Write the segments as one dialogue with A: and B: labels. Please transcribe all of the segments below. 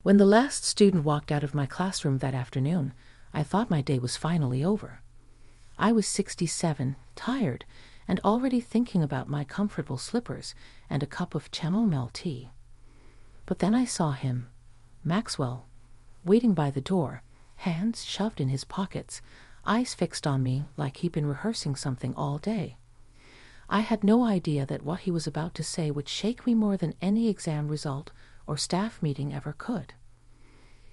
A: When the last student walked out of my classroom that afternoon, I thought my day was finally over. I was 67, tired, and already thinking about my comfortable slippers and a cup of chamomile tea. But then I saw him, Maxwell, waiting by the door, hands shoved in his pockets, eyes fixed on me like he'd been rehearsing something all day. I had no idea that what he was about to say would shake me more than any exam result or staff meeting ever could.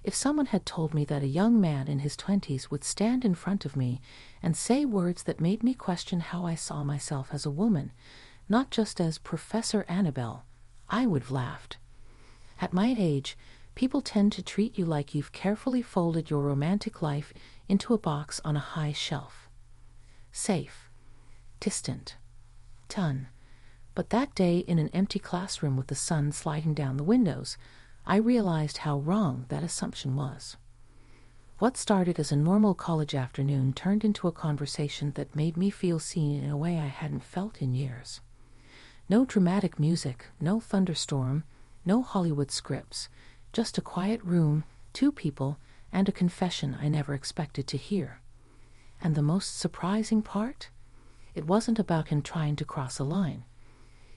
A: If someone had told me that a young man in his 20s would stand in front of me and say words that made me question how I saw myself as a woman, not just as Professor Annabelle, I would have laughed. At my age, people tend to treat you like you've carefully folded your romantic life into a box on a high shelf. Safe, distant, done. But that day in an empty classroom with the sun sliding down the windows, I realized how wrong that assumption was. What started as a normal college afternoon turned into a conversation that made me feel seen in a way I hadn't felt in years. No dramatic music, no thunderstorm, no Hollywood scripts, just a quiet room, two people, and a confession I never expected to hear. And the most surprising part? It wasn't about him trying to cross a line.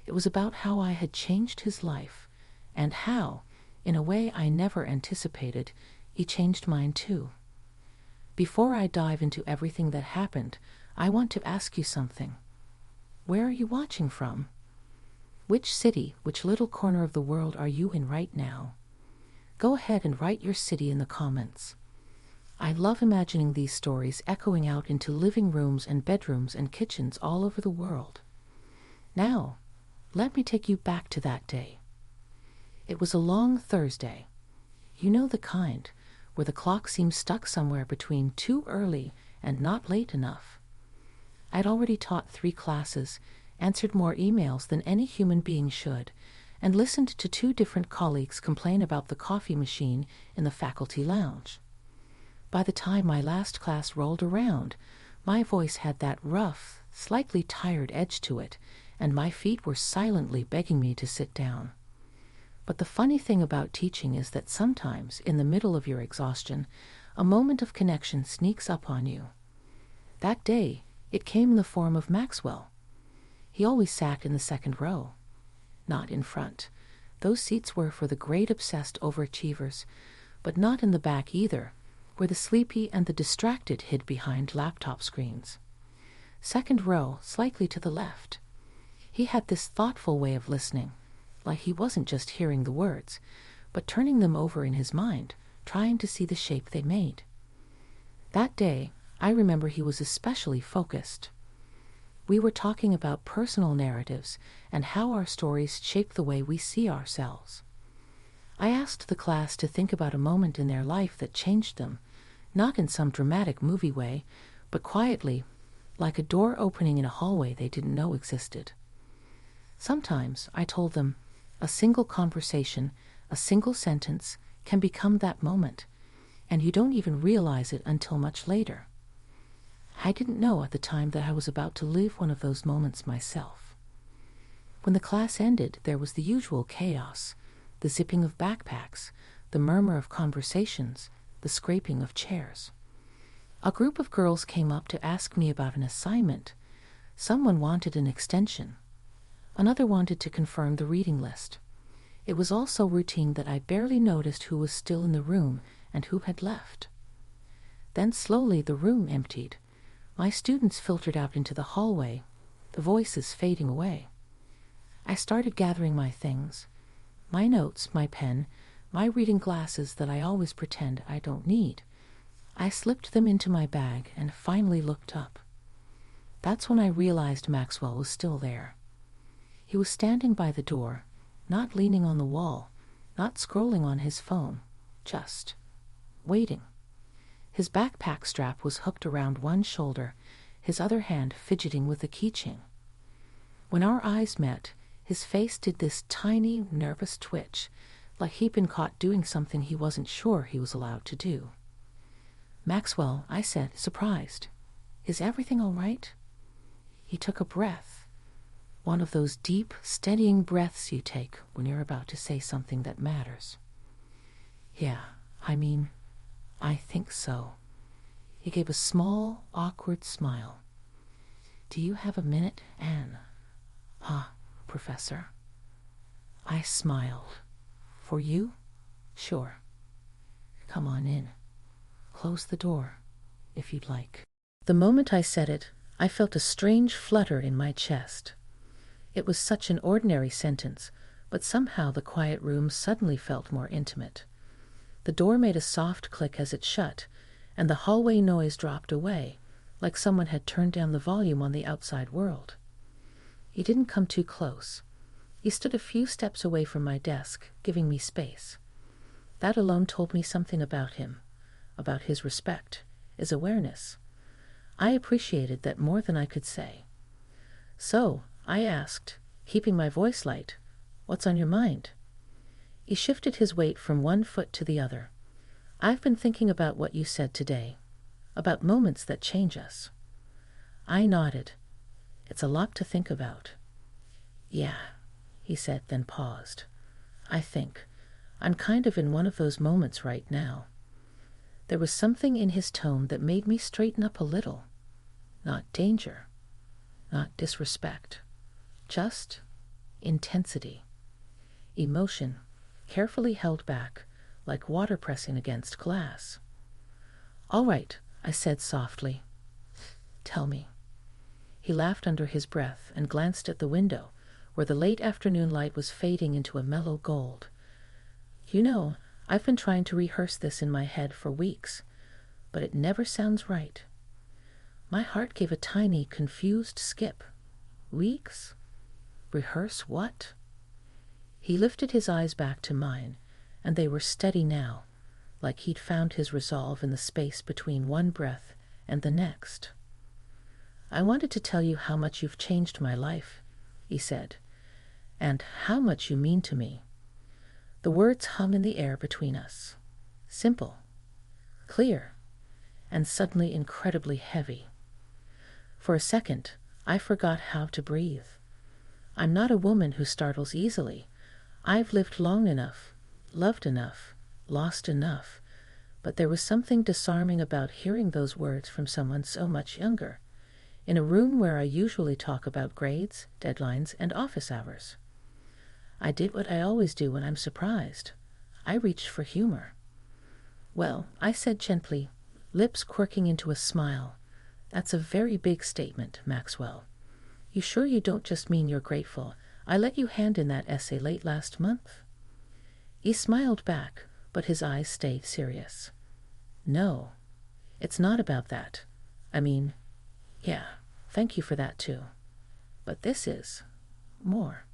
A: It was about how I had changed his life, and how, in a way I never anticipated, he changed mine too. Before I dive into everything that happened, I want to ask you something. Where are you watching from? Which city, which little corner of the world are you in right now? Go ahead and write your city in the comments. I love imagining these stories echoing out into living rooms and bedrooms and kitchens all over the world. Now, let me take you back to that day. It was a long Thursday. You know the kind, where the clock seems stuck somewhere between too early and not late enough. I'd already taught 3 classes, answered more emails than any human being should, and listened to 2 different colleagues complain about the coffee machine in the faculty lounge. By the time my last class rolled around, my voice had that rough, slightly tired edge to it, and my feet were silently begging me to sit down. But the funny thing about teaching is that sometimes, in the middle of your exhaustion, a moment of connection sneaks up on you. That day, it came in the form of Maxwell. He always sat in the second row, not in front. Those seats were for the great obsessed overachievers, but not in the back either, where the sleepy and the distracted hid behind laptop screens. Second row, slightly to the left. He had this thoughtful way of listening, like he wasn't just hearing the words, but turning them over in his mind, trying to see the shape they made. That day, I remember he was especially focused. We were talking about personal narratives and how our stories shape the way we see ourselves. I asked the class to think about a moment in their life that changed them, not in some dramatic movie way, but quietly, like a door opening in a hallway they didn't know existed. Sometimes, I told them, a single conversation, a single sentence, can become that moment, and you don't even realize it until much later. I didn't know at the time that I was about to live one of those moments myself. When the class ended, there was the usual chaos, the zipping of backpacks, the murmur of conversations, the scraping of chairs. A group of girls came up to ask me about an assignment. Someone wanted an extension. Another wanted to confirm the reading list. It was all so routine that I barely noticed who was still in the room and who had left. Then slowly the room emptied. My students filtered out into the hallway, the voices fading away. I started gathering my things, my notes, my pen, my reading glasses that I always pretend I don't need. I slipped them into my bag and finally looked up. That's when I realized Maxwell was still there. He was standing by the door, not leaning on the wall, not scrolling on his phone, just waiting. His backpack strap was hooked around one shoulder, his other hand fidgeting with a keychain. When our eyes met, his face did this tiny, nervous twitch, like he'd been caught doing something he wasn't sure he was allowed to do. "Maxwell," I said, surprised, "is everything all right?" He took a breath. One of those deep, steadying breaths you take when you're about to say something that matters. Yeah, I mean, I think so. He gave a small, awkward smile. Do you have a minute, Anne? Professor. I smiled. For you? Sure. Come on in. Close the door, if you'd like. The moment I said it, I felt a strange flutter in my chest. It was such an ordinary sentence, but somehow the quiet room suddenly felt more intimate. The door made a soft click as it shut, and the hallway noise dropped away, like someone had turned down the volume on the outside world. He didn't come too close. He stood a few steps away from my desk, giving me space. That alone told me something about him, about his respect, his awareness. I appreciated that more than I could say. So, I asked, keeping my voice light, "What's on your mind?" He shifted his weight from one foot to the other. "I've been thinking about what you said today, about moments that change us." I nodded. It's a lot to think about. "Yeah," he said, then paused. "I think I'm kind of in one of those moments right now." There was something in his tone that made me straighten up a little. Not danger, not disrespect, just intensity. Emotion, carefully held back, like water pressing against glass. "All right," I said softly. "Tell me." He laughed under his breath and glanced at the window, where the late afternoon light was fading into a mellow gold. "You know, I've been trying to rehearse this in my head for weeks, but it never sounds right." My heart gave a tiny, confused skip. Weeks? Rehearse what? He lifted his eyes back to mine, and they were steady now, like he'd found his resolve in the space between one breath and the next. "I wanted to tell you how much you've changed my life," he said, "and how much you mean to me." The words hung in the air between us. Simple, clear, and suddenly incredibly heavy. For a second, I forgot how to breathe. I'm not a woman who startles easily. I've lived long enough, loved enough, lost enough, but there was something disarming about hearing those words from someone so much younger, in a room where I usually talk about grades, deadlines, and office hours. I did what I always do when I'm surprised. I reached for humor. "Well," I said gently, lips quirking into a smile, "that's a very big statement, Maxwell. You sure you don't just mean you're grateful I let you hand in that essay late last month?" He smiled back, but his eyes stayed serious. "No, it's not about that. I mean, yeah, thank you for that too. But this is more."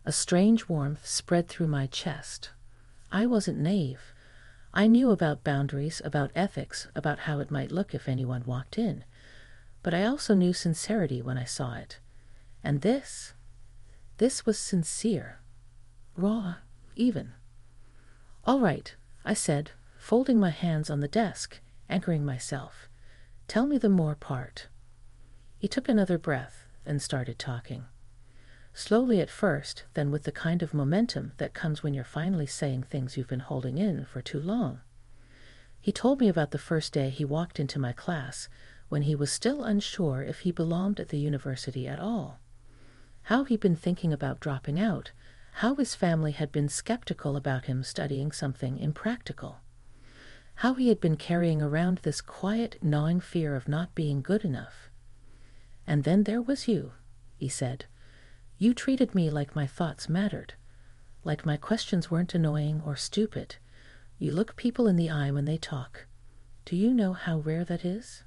A: A strange warmth spread through my chest. I wasn't naive. I knew about boundaries, about ethics, about how it might look if anyone walked in. But I also knew sincerity when I saw it. And this was sincere. Raw, even. "All right," I said, folding my hands on the desk, anchoring myself. "Tell me the more part." He took another breath and started talking. Slowly at first, then with the kind of momentum that comes when you're finally saying things you've been holding in for too long. He told me about the first day he walked into my class, when he was still unsure if he belonged at the university at all. How he'd been thinking about dropping out, how his family had been skeptical about him studying something impractical. How he had been carrying around this quiet, gnawing fear of not being good enough. "And then there was you," he said. "You treated me like my thoughts mattered, like my questions weren't annoying or stupid. You look people in the eye when they talk. Do you know how rare that is?"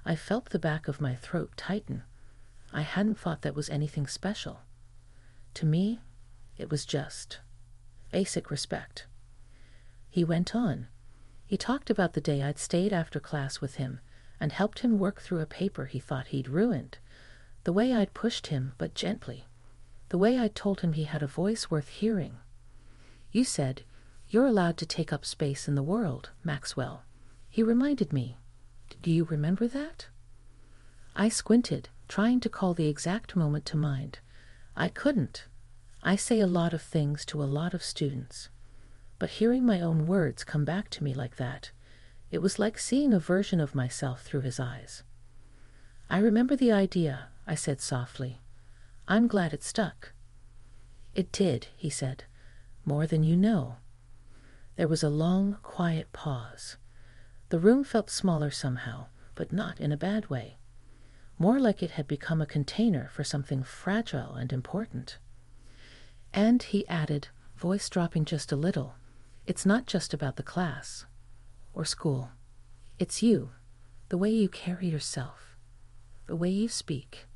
A: I felt the back of my throat tighten. I hadn't thought that was anything special. To me, it was just basic respect. He went on. He talked about the day I'd stayed after class with him and helped him work through a paper he thought he'd ruined. The way I'd pushed him, but gently. The way I'd told him he had a voice worth hearing. "You said, you're allowed to take up space in the world, Maxwell." He reminded me. "Do you remember that?" I squinted, trying to call the exact moment to mind. I couldn't. I say a lot of things to a lot of students. But hearing my own words come back to me like that, it was like seeing a version of myself through his eyes. "I remember the idea," I said softly. "I'm glad it stuck." "It did," he said, "more than you know." There was a long, quiet pause. The room felt smaller somehow, but not in a bad way. More like it had become a container for something fragile and important. And he added, voice dropping just a little, "It's not just about the class or school. It's you, the way you carry yourself, the way you speak.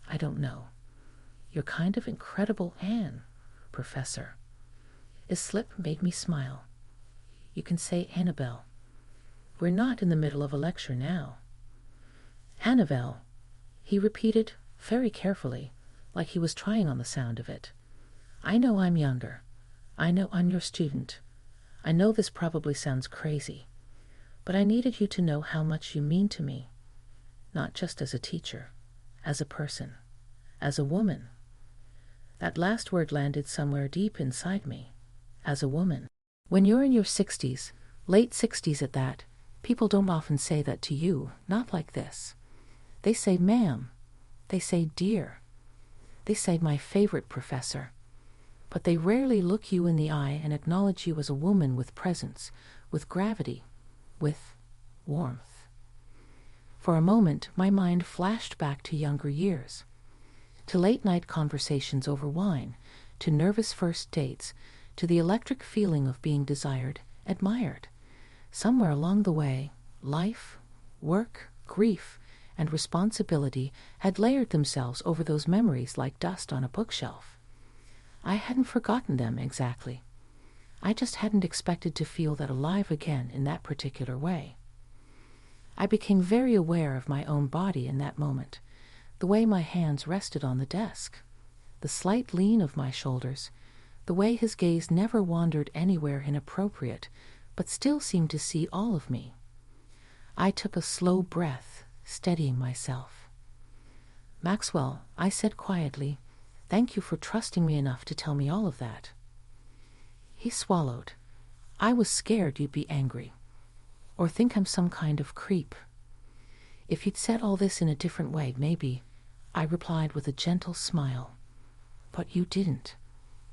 A: I don't know, you're kind of incredible, Anne, Professor." His slip made me smile. "You can say Annabelle. We're not in the middle of a lecture now." "Annabelle," he repeated very carefully, like he was trying on the sound of it. "I know I'm younger. I know I'm your student. I know this probably sounds crazy, but I needed you to know how much you mean to me, not just as a teacher, as a person, as a woman." That last word landed somewhere deep inside me. As a woman. When you're in your 60s, late 60s at that, people don't often say that to you, not like this. They say ma'am. They say dear. They say my favorite professor. But they rarely look you in the eye and acknowledge you as a woman with presence, with gravity, with warmth. For a moment, my mind flashed back to younger years, to late-night conversations over wine, to nervous first dates, to the electric feeling of being desired, admired. Somewhere along the way, life, work, grief, and responsibility had layered themselves over those memories like dust on a bookshelf. I hadn't forgotten them exactly. I just hadn't expected to feel that alive again in that particular way. I became very aware of my own body in that moment, the way my hands rested on the desk, the slight lean of my shoulders, the way his gaze never wandered anywhere inappropriate, but still seemed to see all of me. I took a slow breath, steadying myself. "Maxwell," I said quietly, "thank you for trusting me enough to tell me all of that." He swallowed. "I was scared you'd be angry, or think I'm some kind of creep. If you'd said all this in a different way, maybe," I replied with a gentle smile. "But you didn't.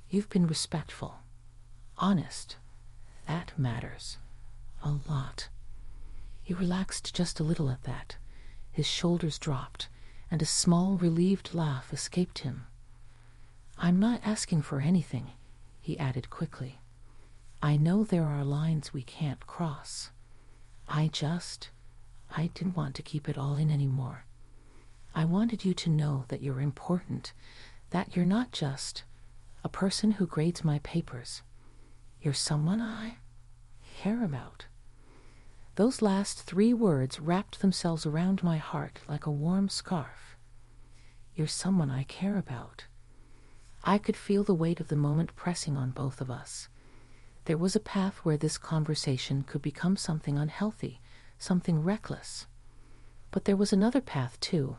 A: You've been respectful, honest. That matters a lot." He relaxed just a little at that. His shoulders dropped, and a small, relieved laugh escaped him. "I'm not asking for anything," he added quickly. "I know there are lines we can't cross. I didn't want to keep it all in anymore. I wanted you to know that you're important, that you're not just a person who grades my papers. You're someone I care about." Those last 3 words wrapped themselves around my heart like a warm scarf. You're someone I care about. I could feel the weight of the moment pressing on both of us. There was a path where this conversation could become something unhealthy, something reckless. But there was another path too,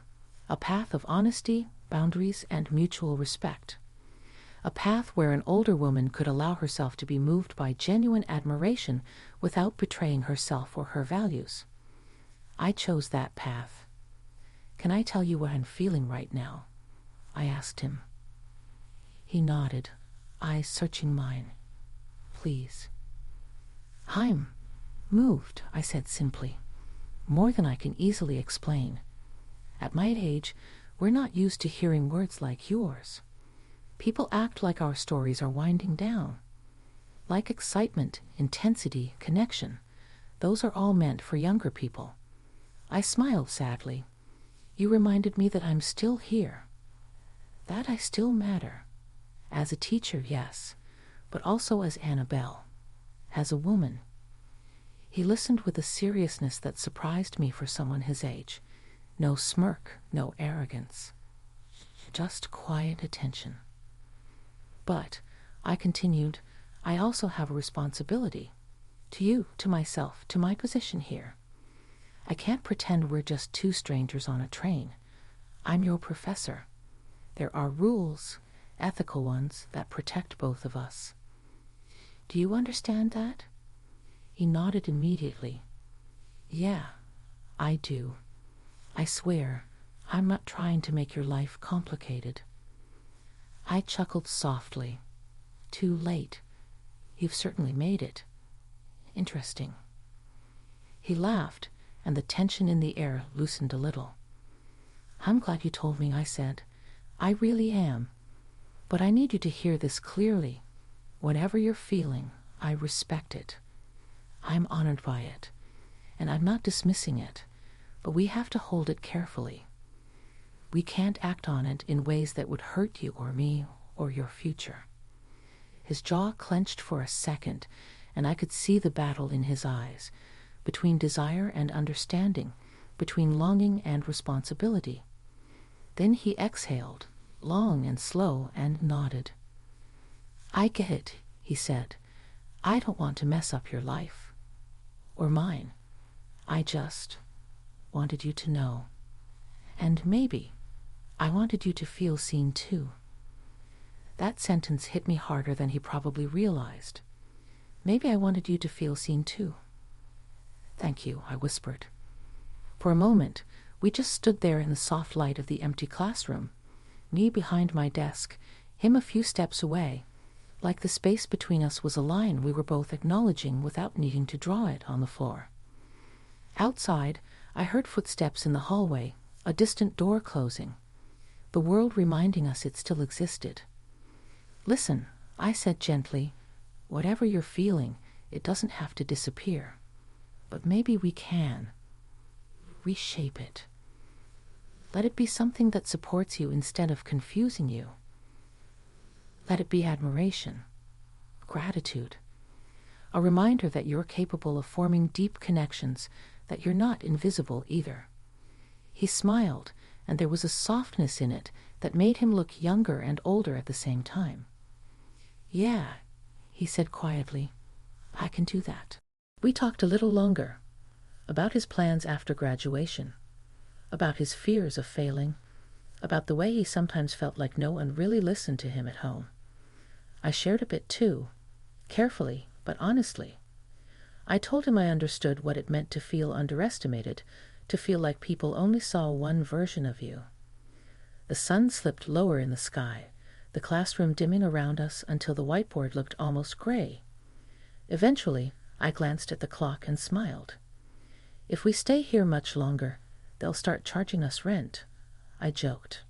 A: a path of honesty, boundaries, and mutual respect. A path where an older woman could allow herself to be moved by genuine admiration without betraying herself or her values. I chose that path. "Can I tell you what I'm feeling right now?" I asked him. He nodded, eyes searching mine. "Please." "I'm moved," I said simply. "More than I can easily explain. At my age, we're not used to hearing words like yours. People act like our stories are winding down. Like excitement, intensity, connection. Those are all meant for younger people." I smiled sadly. "You reminded me that I'm still here. That I still matter. As a teacher, yes, but also as Annabelle. As a woman." He listened with a seriousness that surprised me for someone his age. No smirk, no arrogance. Just quiet attention. "But," I continued, "I also have a responsibility. To you, to myself, to my position here. I can't pretend we're just 2 strangers on a train. I'm your professor. There are rules, ethical ones, that protect both of us." Do you understand that? He nodded immediately. Yeah, I do. I swear, I'm not trying to make your life complicated. I chuckled softly. Too late. You've certainly made it. Interesting. He laughed, and the tension in the air loosened a little. I'm glad you told me, I said. I really am. But I need you to hear this clearly. Whatever you're feeling, I respect it. I'm honored by it, and I'm not dismissing it, but we have to hold it carefully. We can't act on it in ways that would hurt you or me or your future. His jaw clenched for a second, and I could see the battle in his eyes, between desire and understanding, between longing and responsibility. Then he exhaled, long and slow, and nodded. I get it, he said. I don't want to mess up your life. Or mine. I just wanted you to know. And maybe I wanted you to feel seen too. That sentence hit me harder than he probably realized. Maybe I wanted you to feel seen too. Thank you, I whispered. For a moment, we just stood there in the soft light of the empty classroom, me behind my desk, him a few steps away, like the space between us was a line we were both acknowledging without needing to draw it on the floor. Outside, I heard footsteps in the hallway, a distant door closing, the world reminding us it still existed. Listen, I said gently, whatever you're feeling, it doesn't have to disappear. But maybe we can. Reshape it. Let it be something that supports you instead of confusing you. Let it be admiration, gratitude, a reminder that you're capable of forming deep connections, that you're not invisible either. He smiled, and there was a softness in it that made him look younger and older at the same time. Yeah, he said quietly, I can do that. We talked a little longer, about his plans after graduation, about his fears of failing, about the way he sometimes felt like no one really listened to him at home. I shared a bit too, carefully but honestly. I told him I understood what it meant to feel underestimated, to feel like people only saw one version of you. The sun slipped lower in the sky, the classroom dimming around us until the whiteboard looked almost gray. Eventually, I glanced at the clock and smiled. If we stay here much longer, they'll start charging us rent, I joked.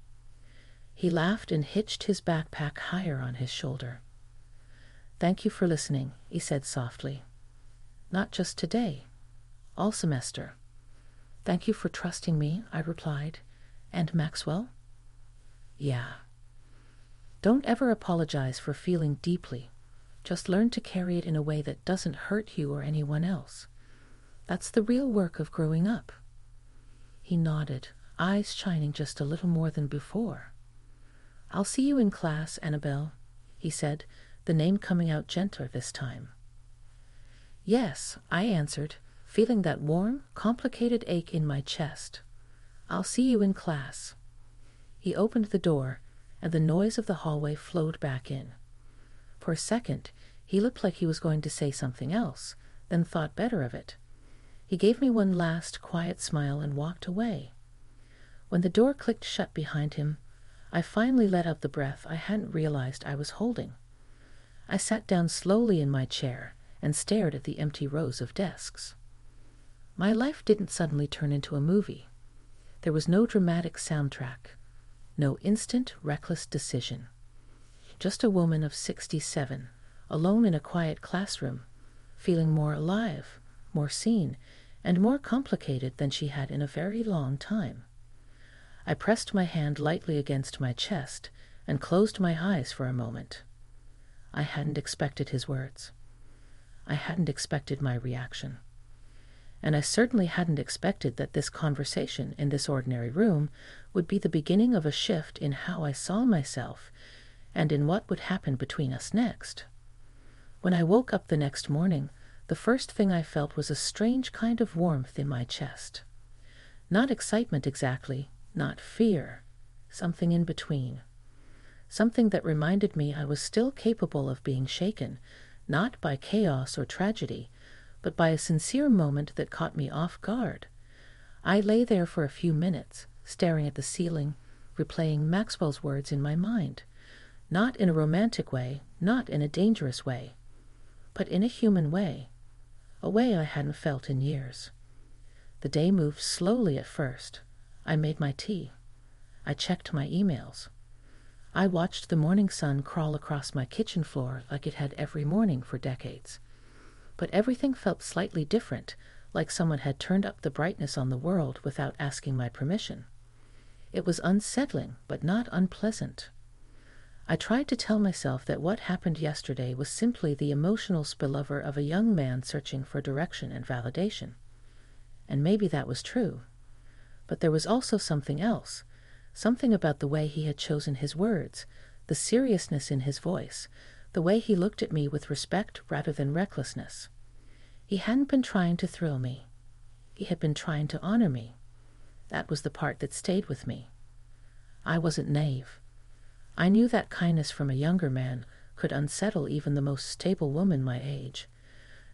A: He laughed and hitched his backpack higher on his shoulder. Thank you for listening, he said softly. Not just today, all semester. Thank you for trusting me, I replied. And Maxwell? Yeah. Don't ever apologize for feeling deeply. Just learn to carry it in a way that doesn't hurt you or anyone else. That's the real work of growing up. He nodded, eyes shining just a little more than before. I'll see you in class, Annabelle, he said, the name coming out gentler this time. Yes, I answered, feeling that warm, complicated ache in my chest. I'll see you in class. He opened the door, and the noise of the hallway flowed back in. For a second, he looked like he was going to say something else, then thought better of it. He gave me one last quiet smile and walked away. When the door clicked shut behind him, I finally let out the breath I hadn't realized I was holding. I sat down slowly in my chair and stared at the empty rows of desks. My life didn't suddenly turn into a movie. There was no dramatic soundtrack, no instant, reckless decision. Just a woman of 67, alone in a quiet classroom, feeling more alive, more seen, and more complicated than she had in a very long time. I pressed my hand lightly against my chest and closed my eyes for a moment. I hadn't expected his words. I hadn't expected my reaction. And I certainly hadn't expected that this conversation in this ordinary room would be the beginning of a shift in how I saw myself and in what would happen between us next. When I woke up the next morning, the first thing I felt was a strange kind of warmth in my chest. Not excitement exactly, not fear, something in between. Something that reminded me I was still capable of being shaken, not by chaos or tragedy, but by a sincere moment that caught me off guard. I lay there for a few minutes, staring at the ceiling, replaying Maxwell's words in my mind, not in a romantic way, not in a dangerous way, but in a human way, a way I hadn't felt in years. The day moved slowly at first. I made my tea. I checked my emails. I watched the morning sun crawl across my kitchen floor like it had every morning for decades. But everything felt slightly different, like someone had turned up the brightness on the world without asking my permission. It was unsettling, but not unpleasant. I tried to tell myself that what happened yesterday was simply the emotional spillover of a young man searching for direction and validation. And maybe that was true. But there was also something else, something about the way he had chosen his words, the seriousness in his voice, the way he looked at me with respect rather than recklessness. He hadn't been trying to thrill me. He had been trying to honor me. That was the part that stayed with me. I wasn't naive. I knew that kindness from a younger man could unsettle even the most stable woman my age,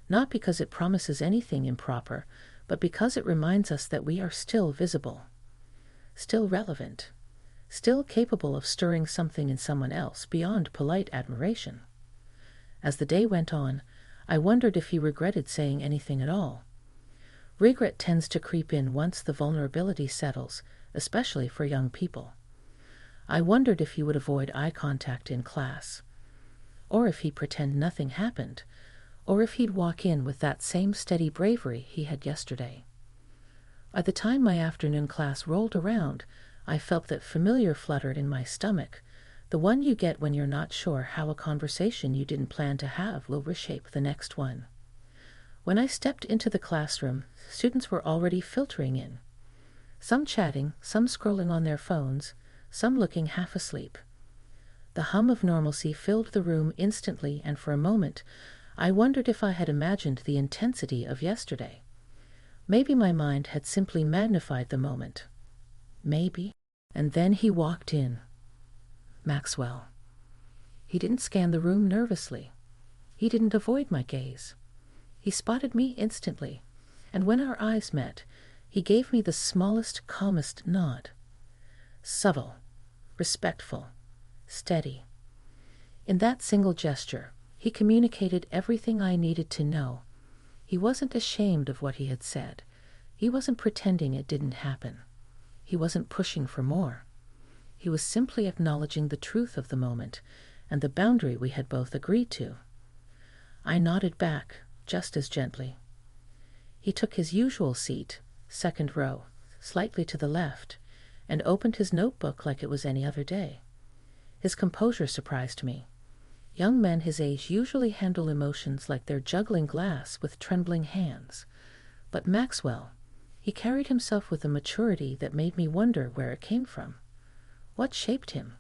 A: not because it promises anything improper, but because it reminds us that we are still visible, still relevant, still capable of stirring something in someone else beyond polite admiration. As the day went on, I wondered if he regretted saying anything at all. Regret tends to creep in once the vulnerability settles, especially for young people. I wondered if he would avoid eye contact in class, or if he'd pretend nothing happened, or if he'd walk in with that same steady bravery he had yesterday. By the time my afternoon class rolled around, I felt that familiar flutter in my stomach, the one you get when you're not sure how a conversation you didn't plan to have will reshape the next one. When I stepped into the classroom, students were already filtering in. Some chatting, some scrolling on their phones, some looking half asleep. The hum of normalcy filled the room instantly, and for a moment, I wondered if I had imagined the intensity of yesterday. Maybe my mind had simply magnified the moment. Maybe. And then he walked in. Maxwell. He didn't scan the room nervously. He didn't avoid my gaze. He spotted me instantly, and when our eyes met, he gave me the smallest, calmest nod. Subtle, respectful, steady. In that single gesture, he communicated everything I needed to know. He wasn't ashamed of what he had said. He wasn't pretending it didn't happen. He wasn't pushing for more. He was simply acknowledging the truth of the moment and the boundary we had both agreed to. I nodded back, just as gently. He took his usual seat, second row, slightly to the left, and opened his notebook like it was any other day. His composure surprised me. Young men his age usually handle emotions like they're juggling glass with trembling hands. But Maxwell, he carried himself with a maturity that made me wonder where it came from. What shaped him?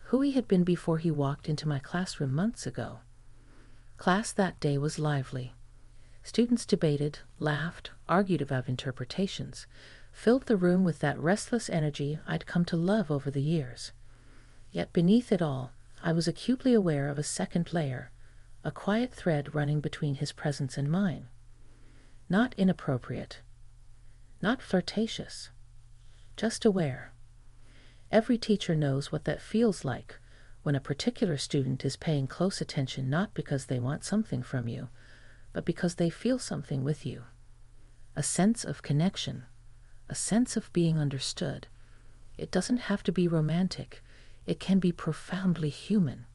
A: Who he had been before he walked into my classroom months ago. Class that day was lively. Students debated, laughed, argued about interpretations, filled the room with that restless energy I'd come to love over the years. Yet beneath it all, I was acutely aware of a second layer, a quiet thread running between his presence and mine. Not inappropriate, not flirtatious, just aware. Every teacher knows what that feels like when a particular student is paying close attention not because they want something from you, but because they feel something with you. A sense of connection, a sense of being understood. It doesn't have to be romantic. It can be profoundly human.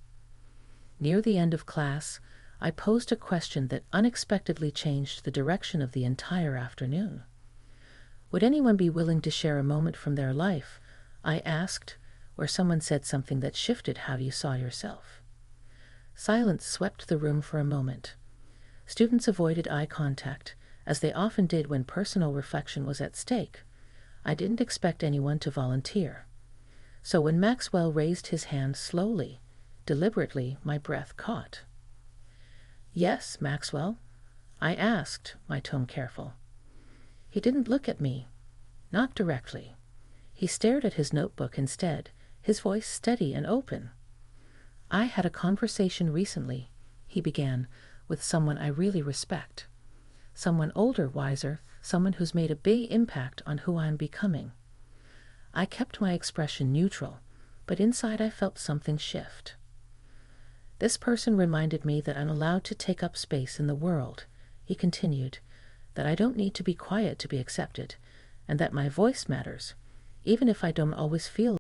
A: Near the end of class, I posed a question that unexpectedly changed the direction of the entire afternoon. Would anyone be willing to share a moment from their life, I asked, where someone said something that shifted how you saw yourself? Silence swept the room for a moment. Students avoided eye contact, as they often did when personal reflection was at stake. I didn't expect anyone to volunteer. So when Maxwell raised his hand slowly, deliberately, my breath caught. "Yes, Maxwell?" I asked, my tone careful. He didn't look at me, not directly. He stared at his notebook instead, his voice steady and open. "I had a conversation recently," he began, with someone I really respect. Someone older, wiser, someone who's made a big impact on who I'm becoming. I kept my expression neutral, but inside I felt something shift. This person reminded me that I'm allowed to take up space in the world. He continued, that I don't need to be quiet to be accepted, and that my voice matters, even if I don't always feel